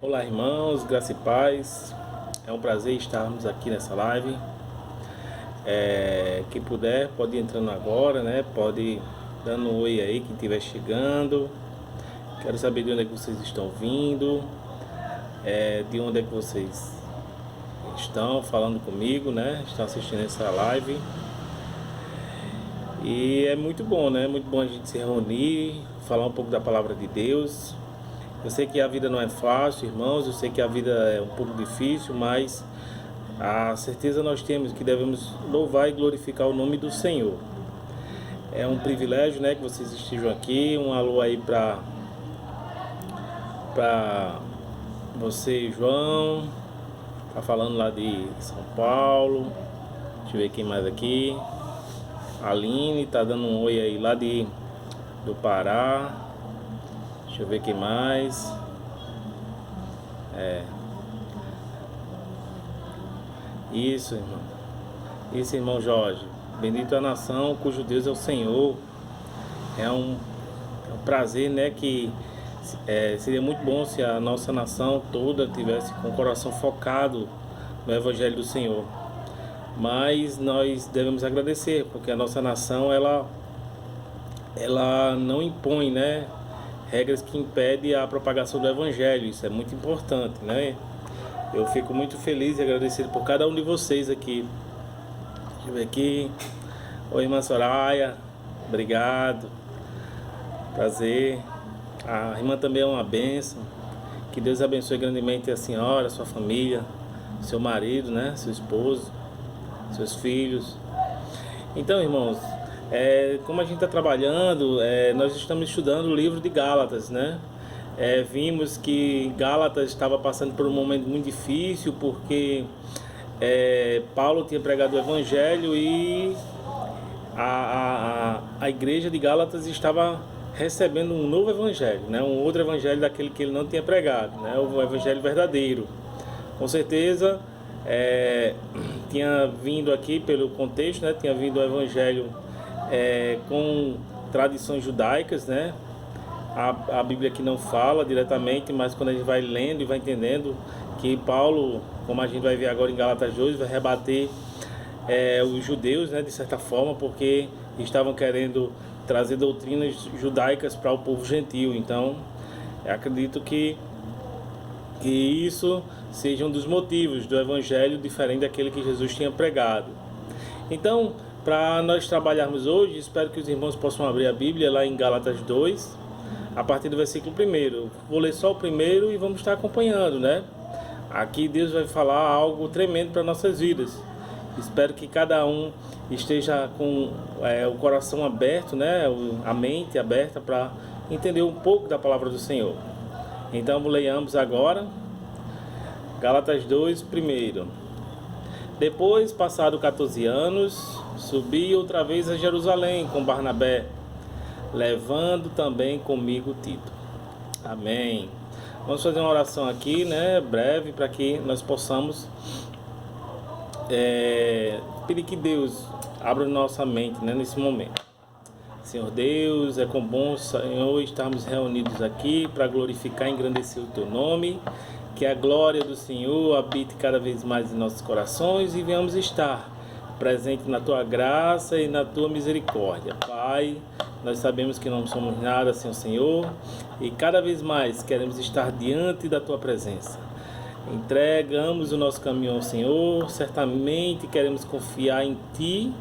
Olá, irmãos, graça e paz. É um prazer estarmos aqui nessa live. Quem puder pode ir entrando agora, né? Pode ir dando um oi aí quem estiver chegando. Quero saber de onde é que vocês estão vindo, de onde é que vocês estão falando comigo, né? Estão assistindo essa live. E é muito bom, né? Muito bom a gente se reunir, falar um pouco da palavra de Deus. Eu sei que a vida não é fácil, irmãos, eu sei que a vida é um pouco difícil, mas a certeza nós temos que devemos louvar e glorificar o nome do Senhor. É um privilégio, né, que vocês estejam aqui. Um alô aí para você, João, tá falando lá de São Paulo. Deixa eu ver quem mais aqui. A Aline tá dando um oi aí lá do Pará. Deixa eu ver quem mais. Isso, irmão. Isso, irmão Jorge. Bendito é a nação cujo Deus é o Senhor. É um prazer, né? Que seria muito bom se a nossa nação toda tivesse com o coração focado no Evangelho do Senhor. Mas nós devemos agradecer, porque a nossa nação ela não impõe, né, regras que impedem a propagação do Evangelho. Isso é muito importante, né? Eu fico muito feliz e agradecido por cada um de vocês aqui. Deixa eu ver aqui. Oi, irmã Soraya. Obrigado. Prazer. A irmã também é uma bênção. Que Deus abençoe grandemente a senhora, a sua família, seu marido, né? Seu esposo, seus filhos. Então, irmãos, como a gente está trabalhando, nós estamos estudando o livro de Gálatas, né? Vimos que Gálatas estava passando por um momento muito difícil, porque Paulo tinha pregado o Evangelho e a igreja de Gálatas estava recebendo um novo Evangelho, né? Um outro Evangelho daquele que ele não tinha pregado, né? O Evangelho verdadeiro. Com certeza, tinha vindo aqui pelo contexto, né? Tinha vindo o Evangelho com tradições judaicas, né? A Bíblia aqui não fala diretamente, mas quando a gente vai lendo e vai entendendo que Paulo, como a gente vai ver agora em Gálatas 2, vai rebater os judeus, né, de certa forma, porque estavam querendo trazer doutrinas judaicas para o povo gentil. Então, acredito que isso seja um dos motivos do Evangelho diferente daquele que Jesus tinha pregado. Então, para nós trabalharmos hoje, espero que os irmãos possam abrir a Bíblia lá em Gálatas 2, a partir do versículo 1. Vou ler só o primeiro e vamos estar acompanhando, né? Aqui Deus vai falar algo tremendo para nossas vidas. Espero que cada um esteja com o coração aberto, né? A mente aberta para entender um pouco da palavra do Senhor. Então, leiamos agora Gálatas 2, primeiro. Depois, passado 14 anos, subi outra vez a Jerusalém com Barnabé, levando também comigo Tito. Amém. Vamos fazer uma oração aqui, né, breve, para que nós possamos pedir que Deus abra nossa mente, né, nesse momento. Senhor Deus, é com bom, Senhor, estarmos reunidos aqui para glorificar e engrandecer o Teu nome. Que a glória do Senhor habite cada vez mais em nossos corações e venhamos estar presente na Tua graça e na Tua misericórdia. Pai, nós sabemos que não somos nada sem o Senhor e cada vez mais queremos estar diante da Tua presença. Entregamos o nosso caminho ao Senhor, certamente queremos confiar em Ti,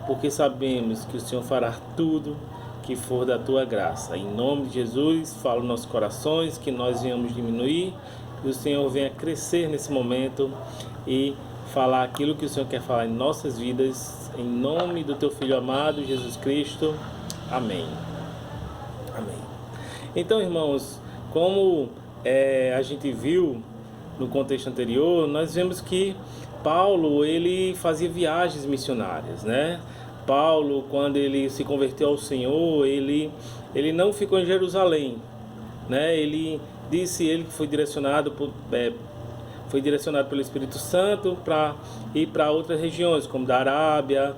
porque sabemos que o Senhor fará tudo que for da Tua graça. Em nome de Jesus, fala nos nossos corações, que nós venhamos diminuir, que o Senhor venha crescer nesse momento e falar aquilo que o Senhor quer falar em nossas vidas, em nome do Teu Filho amado, Jesus Cristo. Amém. Amém. Então, irmãos, como a gente viu no contexto anterior, nós vemos que Paulo, ele fazia viagens missionárias, né? Paulo, quando ele se converteu ao Senhor, ele não ficou em Jerusalém, né? Ele que foi direcionado pelo Espírito Santo para ir para outras regiões, como da Arábia,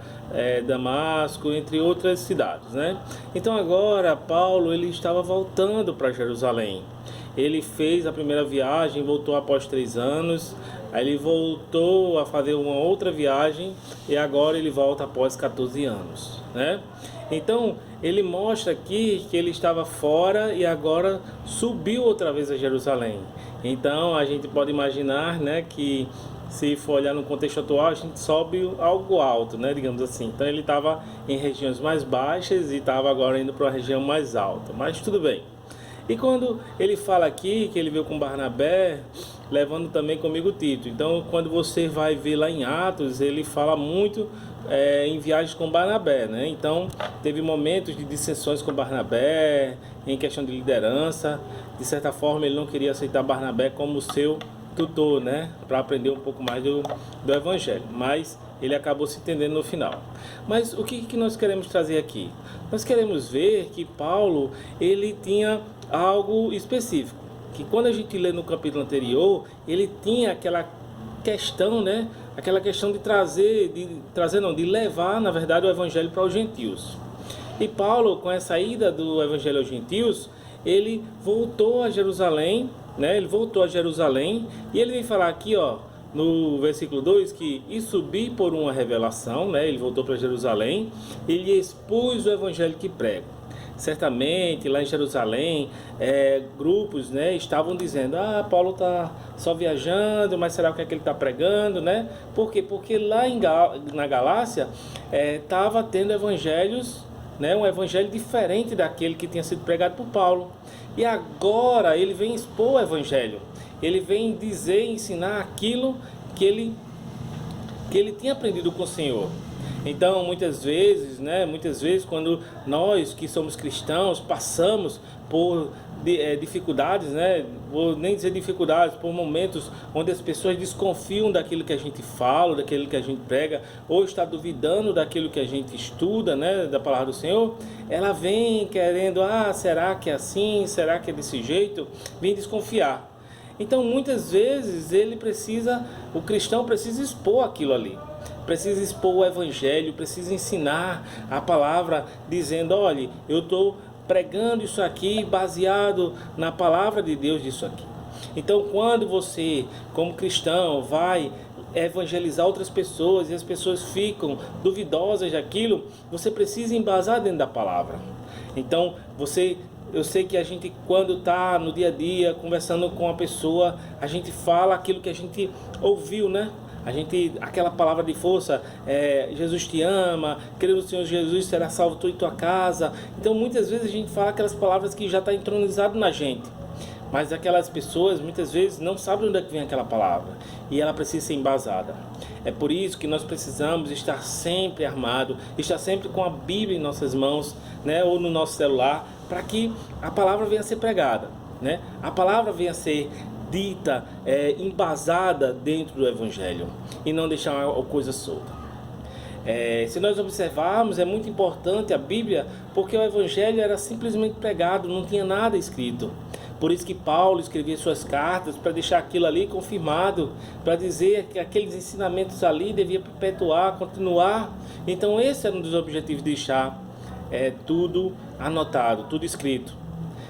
Damasco, entre outras cidades, né? Então agora Paulo ele estava voltando para Jerusalém. Ele fez a primeira viagem, voltou após 3 anos, aí ele voltou a fazer uma outra viagem e agora ele volta após 14 anos, né? Então, ele mostra aqui que ele estava fora e agora subiu outra vez a Jerusalém. Então, a gente pode imaginar, né, que se for olhar no contexto atual, a gente sobe algo alto, né, digamos assim. Então, ele estava em regiões mais baixas e estava agora indo para uma região mais alta, mas tudo bem. E quando ele fala aqui que ele veio com Barnabé, levando também comigo Tito. Então, quando você vai ver lá em Atos, ele fala muito em viagens com Barnabé, né? Então, teve momentos de dissensões com Barnabé, em questão de liderança. De certa forma, ele não queria aceitar Barnabé como seu tutor, né? Para aprender um pouco mais do Evangelho. Mas ele acabou se entendendo no final. Mas o que nós queremos trazer aqui? Nós queremos ver que Paulo, ele tinha algo específico. Que quando a gente lê no capítulo anterior, ele tinha aquela questão, né? Aquela questão de de levar, na verdade, o evangelho para os gentios. E Paulo, com essa ida do evangelho aos gentios, ele voltou a Jerusalém, né? Ele voltou a Jerusalém e ele vem falar aqui, ó, no versículo 2, que e subi por uma revelação, né? Ele voltou para Jerusalém, ele expôs o evangelho que prego. Certamente lá em Jerusalém, grupos, né, estavam dizendo: Paulo está só viajando, mas será o que é que ele está pregando, né? Por quê? Porque lá na Galácia estava tendo evangelhos, né, um evangelho diferente daquele que tinha sido pregado por Paulo. E agora ele vem expor o evangelho, ele vem dizer, ensinar aquilo que ele tinha aprendido com o Senhor. Então, muitas vezes, quando nós que somos cristãos passamos por dificuldades, né? Vou nem dizer dificuldades, por momentos onde as pessoas desconfiam daquilo que a gente fala, daquilo que a gente prega, ou está duvidando daquilo que a gente estuda, né? Da palavra do Senhor, ela vem querendo, será que é assim? Será que é desse jeito? Vem desconfiar. Então, muitas vezes, o cristão precisa expor aquilo ali. Precisa expor o evangelho, precisa ensinar a palavra, dizendo: olha, eu estou pregando isso aqui baseado na palavra de Deus disso aqui. Então, quando você, como cristão, vai evangelizar outras pessoas e as pessoas ficam duvidosas daquilo, você precisa embasar dentro da palavra. Então, eu sei que a gente, quando está no dia a dia, conversando com a pessoa, a gente fala aquilo que a gente ouviu, né? Aquela palavra de força, Jesus te ama, crê no Senhor Jesus, será salvo tu e tua casa. Então muitas vezes a gente fala aquelas palavras que já está entronizado na gente, mas aquelas pessoas muitas vezes não sabem onde é que vem aquela palavra e ela precisa ser embasada. É por isso que nós precisamos estar sempre armado, estar sempre com a Bíblia em nossas mãos, né, ou no nosso celular, para que a palavra venha a ser pregada, né? A palavra venha a ser dita, embasada dentro do Evangelho e não deixar uma coisa solta. Se nós observarmos, é muito importante a Bíblia, porque o Evangelho era simplesmente pregado, não tinha nada escrito. Por isso que Paulo escrevia suas cartas, para deixar aquilo ali confirmado, para dizer que aqueles ensinamentos ali deviam perpetuar, continuar. Então esse era um dos objetivos de deixar tudo anotado, tudo escrito.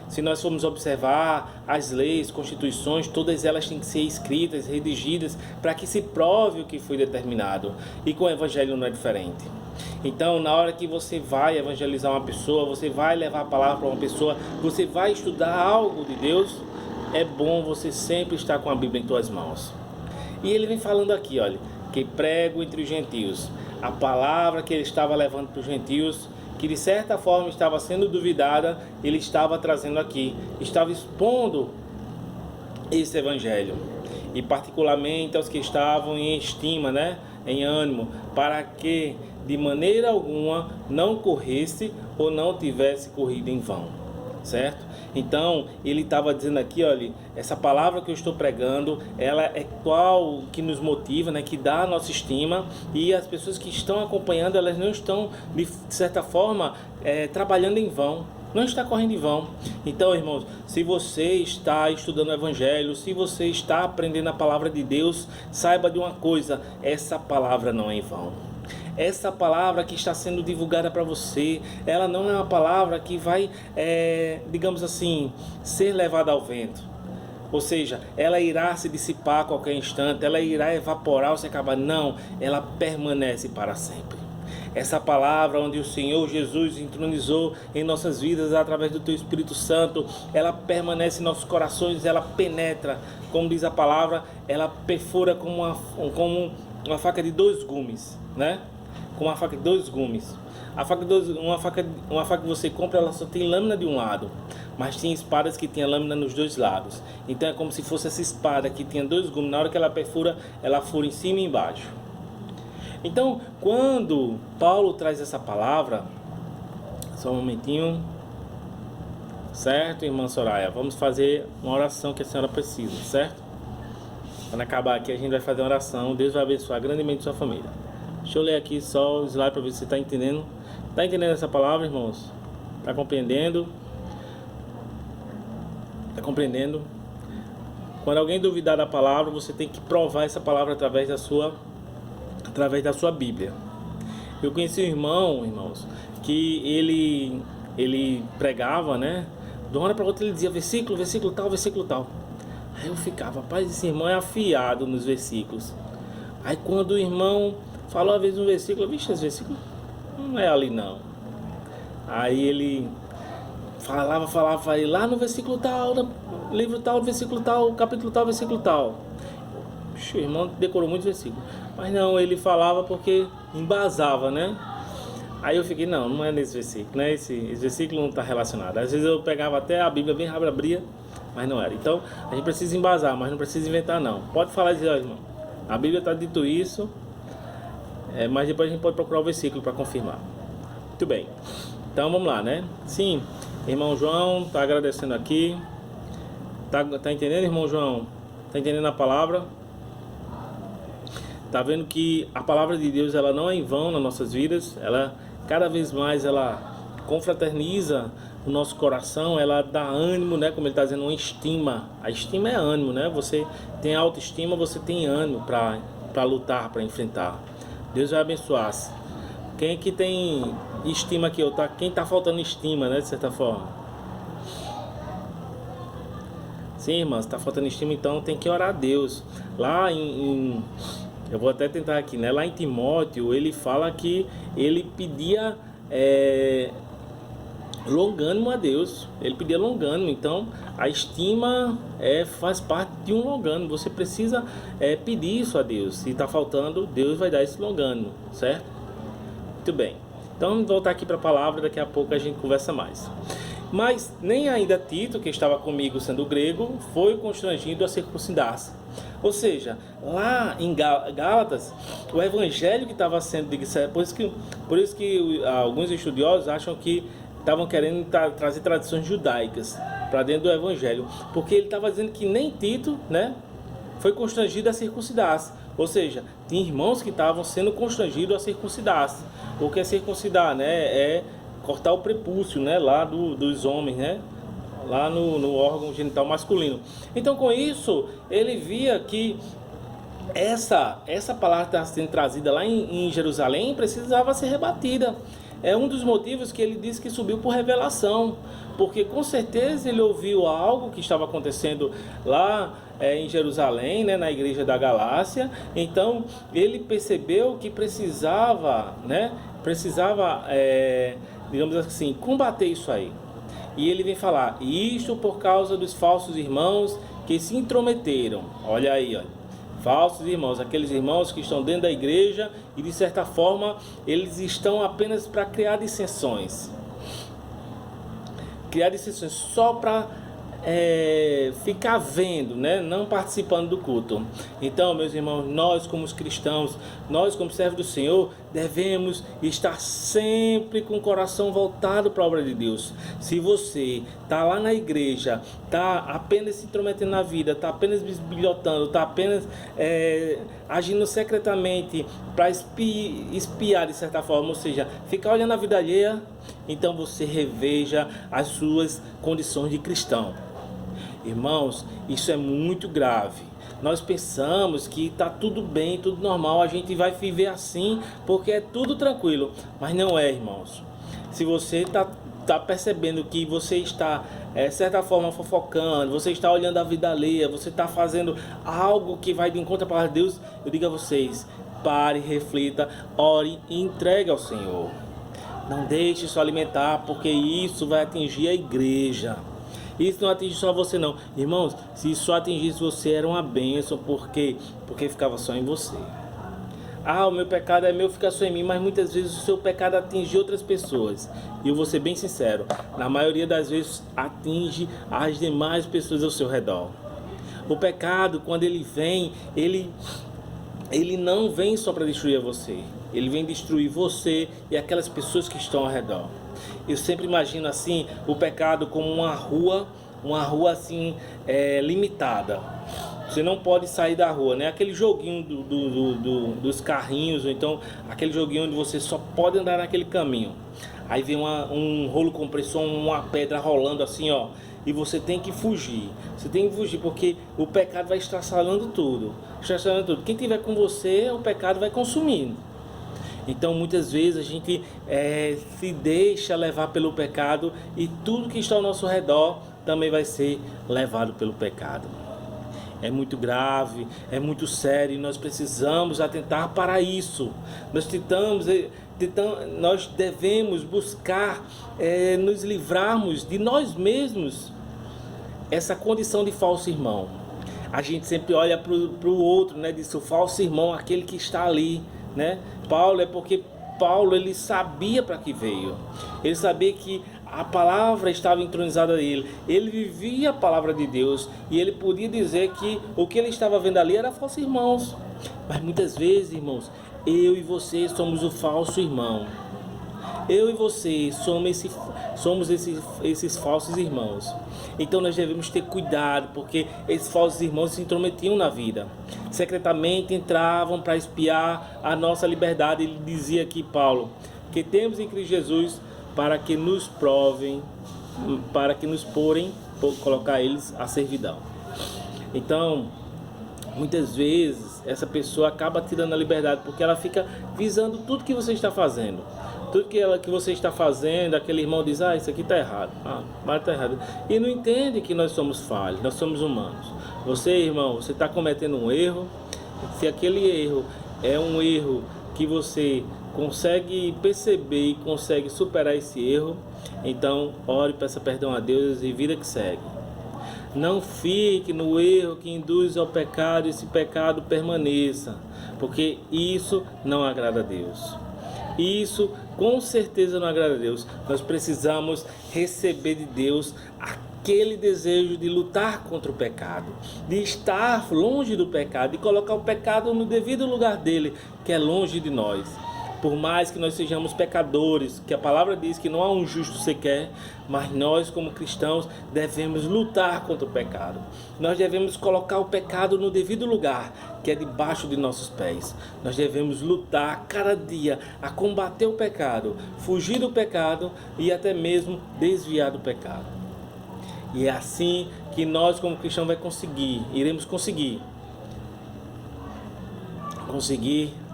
Se nós formos observar as leis, constituições, todas elas têm que ser escritas, redigidas, para que se prove o que foi determinado. E com o Evangelho não é diferente. Então, na hora que você vai evangelizar uma pessoa, você vai levar a palavra para uma pessoa, você vai estudar algo de Deus, é bom você sempre estar com a Bíblia em tuas mãos. E ele vem falando aqui, olha, que prego entre os gentios. A palavra que ele estava levando para os gentios, que de certa forma estava sendo duvidada, ele estava trazendo aqui, estava expondo esse evangelho, e particularmente aos que estavam em estima, né, em ânimo, para que de maneira alguma não corresse ou não tivesse corrido em vão, certo? Então ele estava dizendo aqui, olha, essa palavra que eu estou pregando, ela é qual que nos motiva, né, que dá a nossa estima, e as pessoas que estão acompanhando, elas não estão de certa forma trabalhando em vão, não está correndo em vão. Então, irmãos, se você está estudando o Evangelho, se você está aprendendo a palavra de Deus, saiba de uma coisa: essa palavra não é em vão. Essa palavra que está sendo divulgada para você, ela não é uma palavra que vai, digamos assim, ser levada ao vento. Ou seja, ela irá se dissipar a qualquer instante, ela irá evaporar ou se acabar. Não, ela permanece para sempre. Essa palavra onde o Senhor Jesus entronizou em nossas vidas através do Teu Espírito Santo, ela permanece em nossos corações, ela penetra, como diz a palavra, ela perfura como uma faca de 2 gumes, né? Com uma faca de 2 gumes. Uma faca que você compra, ela só tem lâmina de um lado, mas tem espadas que tem a lâmina nos 2 lados. Então é como se fosse essa espada que tinha 2 gumes. Na hora que ela perfura, ela fura em cima e embaixo. Então, quando Paulo traz essa palavra, só um momentinho, certo, irmã Soraya? Vamos fazer uma oração que a senhora precisa, certo? Quando acabar aqui, a gente vai fazer uma oração. Deus vai abençoar grandemente sua família. Deixa eu ler aqui só o slide para ver se você está entendendo. Está entendendo essa palavra, irmãos? Está compreendendo? Está compreendendo? Quando alguém duvidar da palavra, você tem que provar essa palavra através da sua Bíblia. Eu conheci um irmão, irmãos, que ele pregava, né? De uma hora para outra ele dizia versículo tal, versículo tal. Aí eu ficava, rapaz, esse irmão é afiado nos versículos. Aí quando o irmão falou às vezes um versículo, vixe, esse versículo não é ali não. Aí ele falava aí lá no versículo tal, no livro tal, versículo tal, capítulo tal, versículo tal. O irmão decorou muitos versículos. Mas não, ele falava porque embasava, né? Aí eu fiquei, não é nesse versículo, né? Esse versículo não está relacionado. Às vezes eu pegava até a Bíblia bem rápido, abria, mas não era. Então, a gente precisa embasar, mas não precisa inventar não. Pode falar e dizer, ó, irmão, a Bíblia está dito isso, mas depois a gente pode procurar o versículo para confirmar. Muito bem. Então, vamos lá, né? Sim, irmão João está agradecendo aqui. Tá entendendo, irmão João? Tá entendendo a palavra? Tá vendo que a palavra de Deus, ela não é em vão nas nossas vidas. Ela, cada vez mais, ela confraterniza o nosso coração. Ela dá ânimo, né? Como ele está dizendo, uma estima. A estima é ânimo, né? Você tem autoestima, você tem ânimo para lutar, para enfrentar. Deus vai abençoar. Quem que tem estima aqui? Quem tá faltando estima, né? De certa forma. Sim, irmãs, tá faltando estima, então tem que orar a Deus. Lá eu vou até tentar aqui, né? Lá em Timóteo, ele fala que ele pedia longânimo a Deus. Ele pedia longânimo. Então, a estima faz parte de um longânimo. Você precisa pedir isso a Deus. Se está faltando, Deus vai dar esse longânimo, certo? Muito bem. Então, vamos voltar aqui para a palavra. Daqui a pouco a gente conversa mais. Mas nem ainda Tito, que estava comigo sendo grego, foi constrangido a circuncidar-se. Ou seja, lá em Gálatas, o evangelho que estava sendo... Por isso que alguns estudiosos acham que estavam querendo trazer tradições judaicas para dentro do evangelho. Porque ele estava dizendo que nem Tito, né, foi constrangido a circuncidar-se. Ou seja, tem irmãos que estavam sendo constrangidos a circuncidar-se. O que é circuncidar, né? É cortar o prepúcio, né, lá dos homens, né? Lá no órgão genital masculino. Então, com isso, ele via que essa palavra que está sendo trazida lá em Jerusalém precisava ser rebatida. É um dos motivos que ele disse que subiu por revelação, porque com certeza ele ouviu algo que estava acontecendo lá em Jerusalém, né, na igreja da Galácia. Então, ele percebeu que precisava, né, digamos assim, combater isso aí. E ele vem falar, isto por causa dos falsos irmãos que se intrometeram. Olha aí, olha. Falsos irmãos, aqueles irmãos que estão dentro da igreja e de certa forma eles estão apenas para criar dissensões. Criar dissensões só para ficar vendo, né? Não participando do culto. Então, meus irmãos, nós como cristãos, nós como servos do Senhor, devemos estar sempre com o coração voltado para a obra de Deus. Se você está lá na igreja, está apenas se intrometendo na vida, está apenas bisbilhotando, está apenas agindo secretamente para espiar de certa forma, ou seja, ficar olhando a vida alheia, então você reveja as suas condições de cristão. Irmãos, isso é muito grave. Nós pensamos que está tudo bem, tudo normal, a gente vai viver assim porque é tudo tranquilo. Mas não é, irmãos. Se você está está percebendo que você está, de certa forma, fofocando, você está olhando a vida alheia, você está fazendo algo que vai de encontro à palavra de Deus, eu digo a vocês, pare, reflita, ore e entregue ao Senhor. Não deixe isso alimentar, porque isso vai atingir a igreja. Isso não atinge só você não. Irmãos, se isso só atingisse você, era uma bênção, porque ficava só em você. Ah, o meu pecado é meu, fica só em mim, mas muitas vezes o seu pecado atinge outras pessoas. E eu vou ser bem sincero, na maioria das vezes atinge as demais pessoas ao seu redor. O pecado, quando ele vem, ele não vem só para destruir você. Ele vem destruir você e aquelas pessoas que estão ao redor. Eu sempre imagino assim, o pecado como uma rua assim, limitada. Você não pode sair da rua, né? Aquele joguinho dos carrinhos, ou então aquele joguinho onde você só pode andar naquele caminho. Aí vem um rolo compressor, uma pedra rolando assim, ó. E você tem que fugir. Você tem que fugir porque o pecado vai estraçalhando tudo. Quem tiver com você, o pecado vai consumindo. Então muitas vezes a gente se deixa levar pelo pecado e tudo que está ao nosso redor também vai ser levado pelo pecado. É muito grave, é muito sério e nós precisamos atentar para isso. Nós devemos buscar nos livrarmos de nós mesmos, essa condição de falso irmão. A gente sempre olha para o outro, né? Diz o falso irmão, aquele que está ali, né? Porque Paulo ele sabia para que veio. Ele sabia que a palavra estava entronizada nele. Ele vivia a palavra de Deus e ele podia dizer que o que ele estava vendo ali era falsos irmãos. Mas muitas vezes, irmãos, eu e você somos o falso irmão. Eu e você somos esses falsos irmãos. Então nós devemos ter cuidado, porque esses falsos irmãos se intrometiam na vida. Secretamente entravam para espiar a nossa liberdade. Ele dizia aqui, Paulo, que temos em Cristo Jesus para que nos provem, para que nos porem, colocar eles à servidão. Então, muitas vezes, essa pessoa acaba tirando a liberdade, porque ela fica visando tudo que você está fazendo. Tudo que você está fazendo, aquele irmão diz, isso aqui está errado, mas está errado. E não entende que nós somos falhos, nós somos humanos. Você, irmão, você está cometendo um erro. Se aquele erro é um erro que você consegue perceber e consegue superar esse erro, então ore, peça perdão a Deus e vida que segue. Não fique no erro que induz ao pecado e esse pecado permaneça, porque isso não agrada a Deus. Isso com certeza não agrada a Deus. Nós precisamos receber de Deus aquele desejo de lutar contra o pecado, de estar longe do pecado, de colocar o pecado no devido lugar dele, que é longe de nós. Por mais que nós sejamos pecadores, que a palavra diz que não há um justo sequer, mas nós como cristãos devemos lutar contra o pecado. Nós devemos colocar o pecado no devido lugar, que é debaixo de nossos pés. Nós devemos lutar cada dia a combater o pecado, fugir do pecado e até mesmo desviar do pecado. E é assim que nós como cristãos iremos conseguir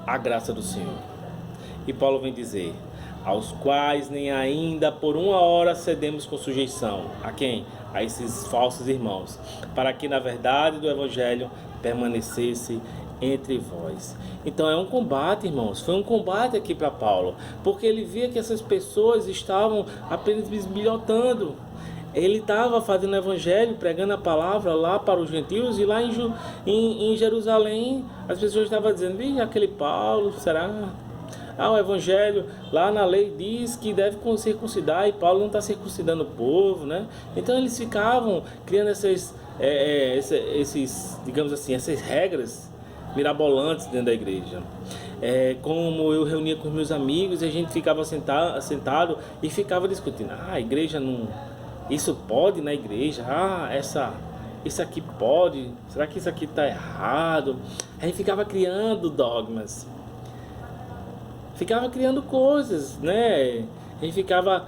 a graça do Senhor. E Paulo vem dizer, aos quais nem ainda por uma hora cedemos com sujeição. A quem? A esses falsos irmãos, para que na verdade do Evangelho permanecesse entre vós. Então é um combate, irmãos, foi um combate aqui para Paulo, porque ele via que essas pessoas estavam apenas bisbilhotando. Ele estava fazendo o evangelho, pregando a palavra lá para os gentios, e lá em Jerusalém as pessoas estavam dizendo, veja aquele Paulo, será? O evangelho, lá na lei diz que deve circuncidar e Paulo não está circuncidando o povo, né? Então eles ficavam criando esses, digamos assim, essas regras mirabolantes dentro da igreja. Como eu reunia com meus amigos e a gente ficava sentado e ficava discutindo, a igreja não... Isso pode na igreja? Isso aqui pode? Será que isso aqui está errado? Aí ficava criando dogmas. Ficava criando coisas, né? A gente ficava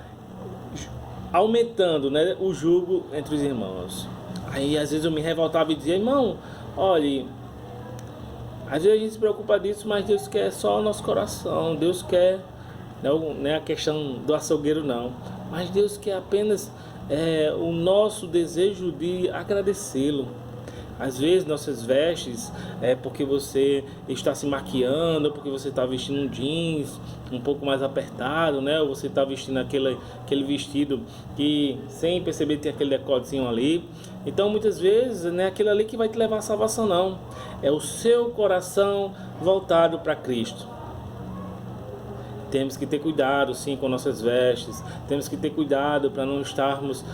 aumentando, né, o jugo entre os irmãos. Aí às vezes eu me revoltava e dizia, irmão, olha, às vezes a gente se preocupa disso, mas Deus quer só o nosso coração. Deus quer, não é a questão do açougueiro não. mas Deus quer apenas o nosso desejo de agradecê-lo. Às vezes nossas vestes é porque você está se maquiando, porque você está vestindo um jeans um pouco mais apertado, né? Ou você está vestindo aquele vestido que sem perceber tem aquele decotezinho ali. Então muitas vezes não é aquilo ali que vai te levar à salvação, não. É o seu coração voltado para Cristo. Temos que ter cuidado, sim, com nossas vestes. Temos que ter cuidado para não estarmos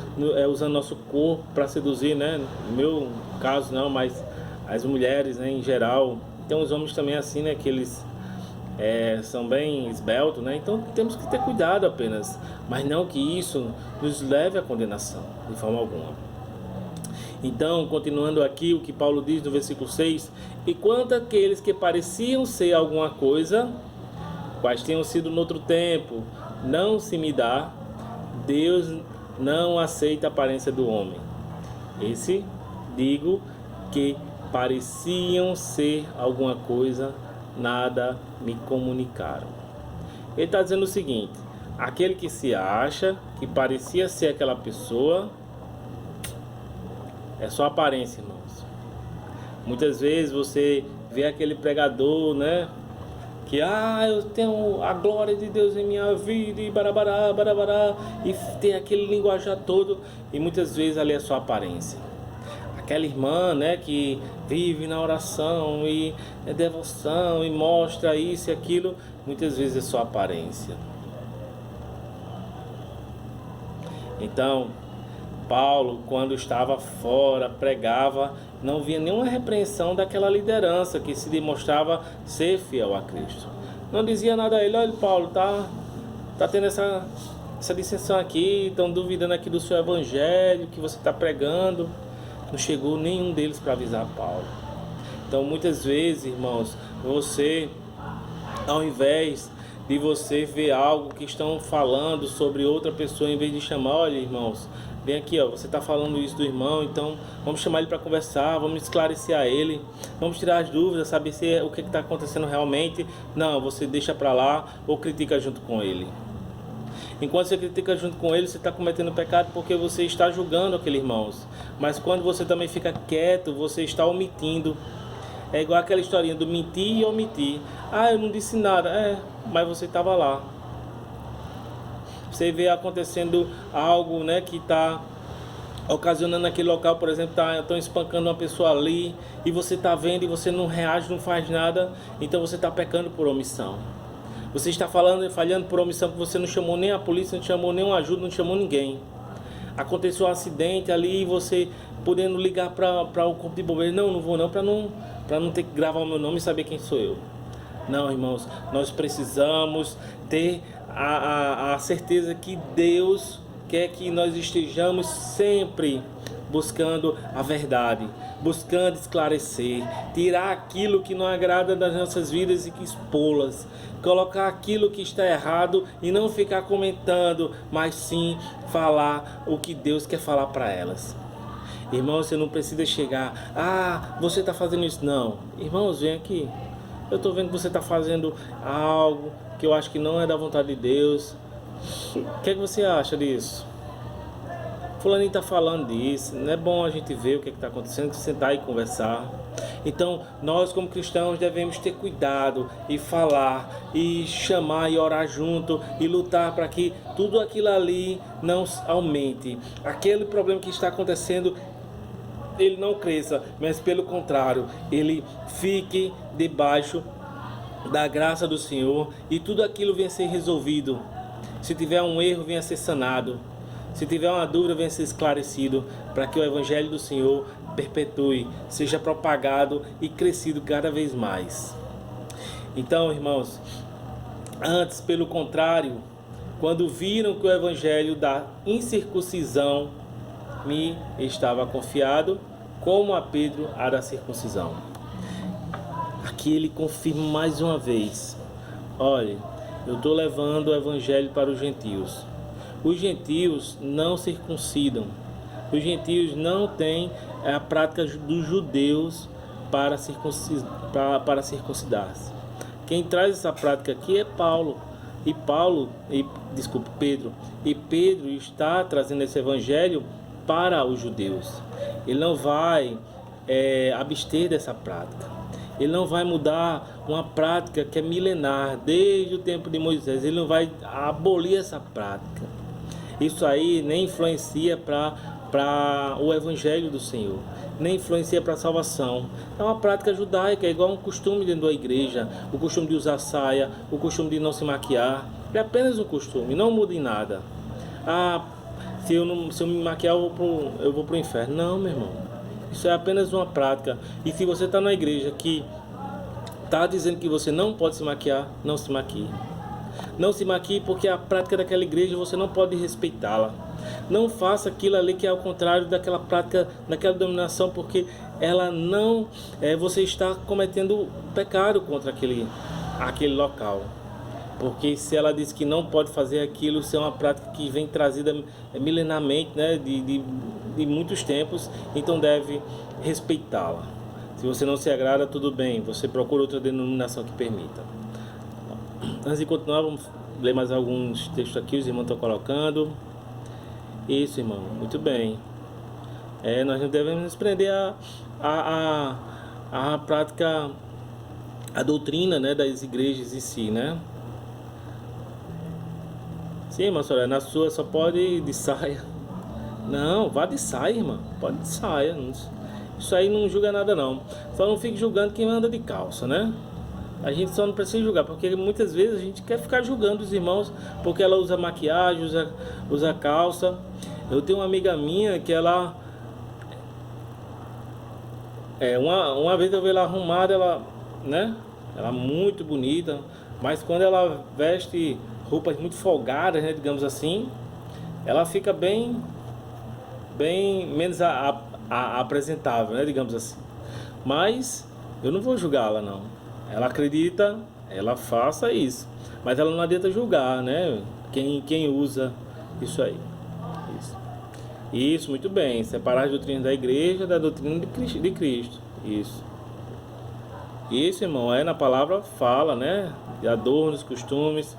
usando nosso corpo para seduzir, né? No meu caso, não, mas as mulheres, né, em geral. Tem os homens também assim, né? Que eles são bem esbeltos, né? Então temos que ter cuidado apenas. Mas não que isso nos leve à condenação, de forma alguma. Então, continuando aqui o que Paulo diz no versículo 6: E quanto àqueles que pareciam ser alguma coisa, quais tenham sido no outro tempo, não se me dá, Deus não aceita a aparência do homem. Esse, digo, que pareciam ser alguma coisa, nada me comunicaram. Ele está dizendo o seguinte: aquele que se acha, que parecia ser aquela pessoa, é só aparência, irmãos. Muitas vezes você vê aquele pregador, né? Que eu tenho a glória de Deus em minha vida e barabará, barabará, e tem aquele linguajar todo, e muitas vezes ali é só aparência. Aquela irmã, né, que vive na oração e é devoção e mostra isso e aquilo, muitas vezes é só aparência. Então, Paulo, quando estava fora, pregava, não via nenhuma repreensão daquela liderança que se demonstrava ser fiel a Cristo. Não dizia nada a ele: olha, Paulo, tá tendo essa dissensão aqui, estão duvidando aqui do seu evangelho, que você está pregando. Não chegou nenhum deles para avisar Paulo. Então, muitas vezes, irmãos, você, ao invés de você ver algo que estão falando sobre outra pessoa, em vez de chamar: olha, irmãos, vem aqui, você está falando isso do irmão, então vamos chamar ele para conversar, vamos esclarecer a ele, vamos tirar as dúvidas, saber se o que está acontecendo realmente. Não, você deixa para lá ou critica junto com ele. Enquanto você critica junto com ele, você está cometendo pecado porque você está julgando aquele irmão. Mas quando você também fica quieto, você está omitindo. É igual aquela historinha do mentir e omitir. Eu não disse nada. Mas você estava lá. Você vê acontecendo algo, né, que está ocasionando naquele local, por exemplo, estão espancando uma pessoa ali, e você está vendo e você não reage, não faz nada, então você está pecando por omissão. Você está falhando por omissão, porque você não chamou nem a polícia, não chamou nenhuma ajuda, não chamou ninguém. Aconteceu um acidente ali e você podendo ligar para o corpo de bombeiros: não vou não, para não ter que gravar o meu nome e saber quem sou eu. Não, irmãos, nós precisamos ter a certeza que Deus quer que nós estejamos sempre buscando a verdade, buscando esclarecer, tirar aquilo que não agrada das nossas vidas e expô-las, colocar aquilo que está errado e não ficar comentando, mas sim falar o que Deus quer falar para elas. Irmão, você não precisa chegar: você está fazendo isso. Não, irmãos, vem aqui. Eu estou vendo que você está fazendo algo que eu acho que não é da vontade de Deus. O que é que você acha disso? Fulaninho está falando disso. Não é bom a gente ver o que está acontecendo, sentar e conversar. Então, nós como cristãos devemos ter cuidado e falar, e chamar e orar junto, e lutar para que tudo aquilo ali não aumente. Aquele problema que está acontecendo, ele não cresça, mas pelo contrário, ele fique debaixo da graça do Senhor, e tudo aquilo venha a ser resolvido. Se tiver um erro, venha a ser sanado. Se tiver uma dúvida, venha a ser esclarecido, para que o Evangelho do Senhor perpetue, seja propagado e crescido cada vez mais. Então, irmãos, antes, pelo contrário, quando viram que o Evangelho da incircuncisão me estava confiado, como a Pedro a da circuncisão. Aqui ele confirma mais uma vez: olha, eu estou levando o Evangelho para os gentios. Os gentios não circuncidam. Os gentios não têm a prática dos judeus para circuncidar-se. Quem traz essa prática aqui é Paulo. Pedro. E Pedro está trazendo esse evangelho para os judeus. Ele não vai abster dessa prática. Ele não vai mudar uma prática que é milenar, desde o tempo de Moisés. Ele não vai abolir essa prática. Isso aí nem influencia para o evangelho do Senhor, nem influencia para a salvação. É uma prática judaica, é igual um costume dentro da igreja, o costume de usar saia, o costume de não se maquiar. É apenas um costume, não muda em nada. Se eu me maquiar eu vou para o inferno. Não, meu irmão, isso é apenas uma prática. E se você está na igreja que está dizendo que você não pode se maquiar, não se maquie. Não se maquie, porque a prática daquela igreja você não pode respeitá-la. Não faça aquilo ali que é ao contrário daquela prática, daquela denominação, porque ela não você está cometendo pecado contra aquele local. Porque se ela diz que não pode fazer aquilo, se é uma prática que vem trazida milenarmente, né, de muitos tempos, então deve respeitá-la. Se você não se agrada, tudo bem, você procura outra denominação que permita. Antes de continuar, vamos ler mais alguns textos aqui, os irmãos estão colocando. Isso, irmão, muito bem. Nós não devemos nos prender a prática, a doutrina, né, das igrejas em si, né? Sim, irmã Soraya, na sua só pode ir de saia. Não, vá de saia, irmã, pode de saia. Isso aí não julga nada, não. Só não fique julgando quem anda de calça, né? A gente só não precisa julgar, porque muitas vezes a gente quer ficar julgando os irmãos porque ela usa maquiagem, usa calça. Eu tenho uma amiga minha que ela... uma vez eu vi ela arrumada, ela é muito bonita, mas quando ela veste roupas muito folgadas, né, digamos assim, ela fica bem menos apresentável, né, digamos assim. Mas eu não vou julgá-la, não. Ela acredita, ela faça isso, mas ela não adianta julgar, né? Quem usa isso aí. Isso, muito bem. Separar a doutrina da igreja da doutrina de Cristo. Isso, irmão, na palavra fala, né? De adornos, costumes.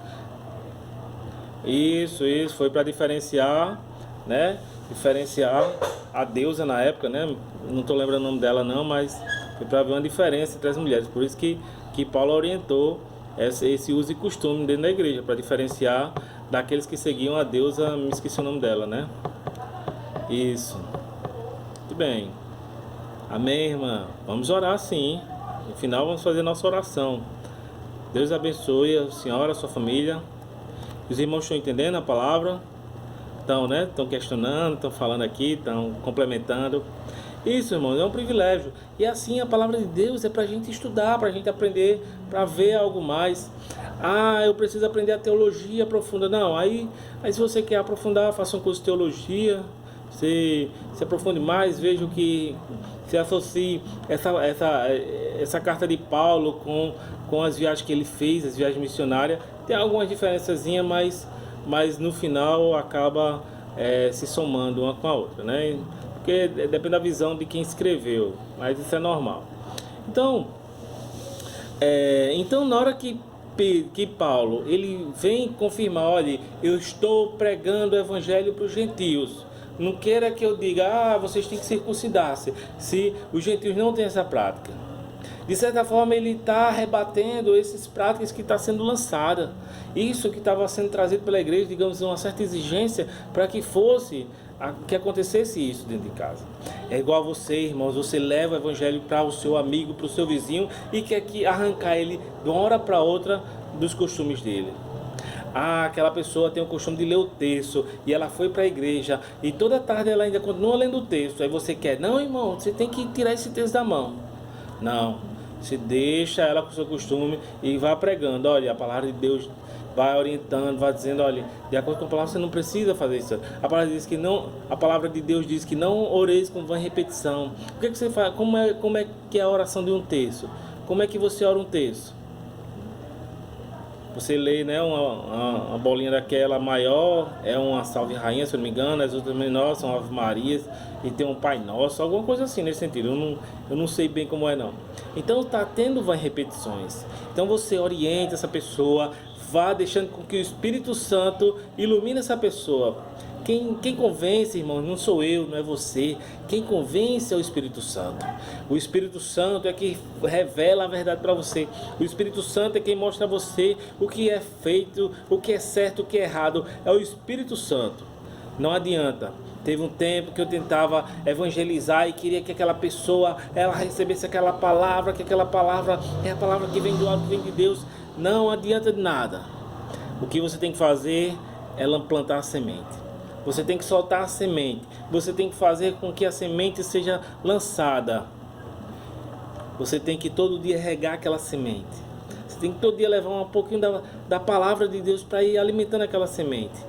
Isso, foi para diferenciar, né? Diferenciar a deusa na época, né? Não estou lembrando o nome dela não, mas foi para ver uma diferença entre as mulheres. Por isso que Paulo orientou esse uso e costume dentro da igreja, para diferenciar daqueles que seguiam a deusa, me esqueci o nome dela, né? Isso. Muito bem. Amém, irmã? Vamos orar sim. No final vamos fazer nossa oração. Deus abençoe a senhora, a sua família. Os irmãos estão entendendo a palavra? Estão questionando, estão falando aqui, estão complementando. Isso, irmãos, é um privilégio. E assim a palavra de Deus é para a gente estudar, para a gente aprender, para ver algo mais. Eu preciso aprender a teologia profunda. Não, aí se você quer aprofundar, faça um curso de teologia. Se aprofunde mais, veja o que se associe essa carta de Paulo com as viagens que ele fez, as viagens missionárias. Tem algumas diferençazinhas, mas no final acaba se somando uma com a outra, né? Porque depende da visão de quem escreveu, mas isso é normal. Então na hora que Paulo ele vem confirmar, olha, eu estou pregando o evangelho para os gentios. Não queira que eu diga, vocês têm que circuncidar-se, se os gentios não têm essa prática. De certa forma, ele está rebatendo essas práticas que está sendo lançada. Isso que estava sendo trazido pela igreja, digamos, uma certa exigência para que que acontecesse isso dentro de casa. É igual a você, irmãos, você leva o evangelho para o seu amigo, para o seu vizinho e quer arrancar ele de uma hora para outra dos costumes dele. Aquela pessoa tem o costume de ler o texto e ela foi para a igreja e toda tarde ela ainda continua lendo o texto. Aí você quer, não, irmão, você tem que tirar esse texto da mão. Não, você deixa ela com o seu costume e vai pregando. Olha, a palavra de Deus vai orientando, vai dizendo, olha, de acordo com a palavra você não precisa fazer isso. A palavra de Deus diz que não oreis com vã repetição. O que você faz? Como é que é a oração de um texto? Como é que você ora um texto? Você lê, né, uma bolinha daquela maior, é uma Salve Rainha, se eu não me engano, as outras menores são Ave Marias, e tem um Pai Nosso, alguma coisa assim nesse sentido, eu não sei bem como é não. Então está tendo repetições, então você orienta essa pessoa, vá deixando com que o Espírito Santo ilumine essa pessoa. Quem convence, irmão, não sou eu, não é você. Quem convence é o Espírito Santo. O Espírito Santo é que revela a verdade para você. O Espírito Santo é quem mostra a você o que é feito, o que é certo, o que é errado. É o Espírito Santo. Não adianta. Teve um tempo que eu tentava evangelizar e queria que aquela pessoa, ela recebesse aquela palavra, que aquela palavra é a palavra que vem do alto, que vem de Deus. Não adianta de nada. O que você tem que fazer é plantar a semente. Você tem que soltar a semente. Você tem que fazer com que a semente seja lançada. Você tem que todo dia regar aquela semente. Você tem que todo dia levar um pouquinho da palavra de Deus para ir alimentando aquela semente.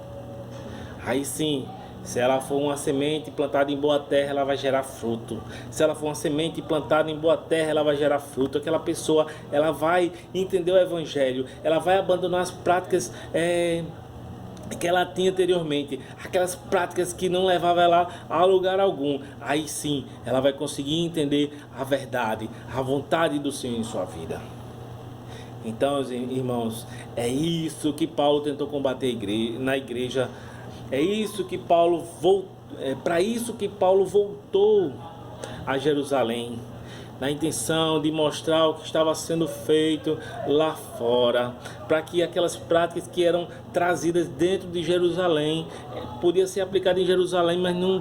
Aí sim, se ela for uma semente plantada em boa terra, ela vai gerar fruto. Se ela for uma semente plantada em boa terra, ela vai gerar fruto. Aquela pessoa, ela vai entender o Evangelho. Ela vai abandonar as práticas que ela tinha anteriormente, aquelas práticas que não levavam ela a lugar algum. Aí sim, ela vai conseguir entender a verdade, a vontade do Senhor em sua vida. Então, irmãos, é isso que Paulo tentou combater na igreja. É isso que para isso que Paulo voltou a Jerusalém, na intenção de mostrar o que estava sendo feito lá fora, para que aquelas práticas que eram trazidas dentro de Jerusalém, podia ser aplicada em Jerusalém, mas não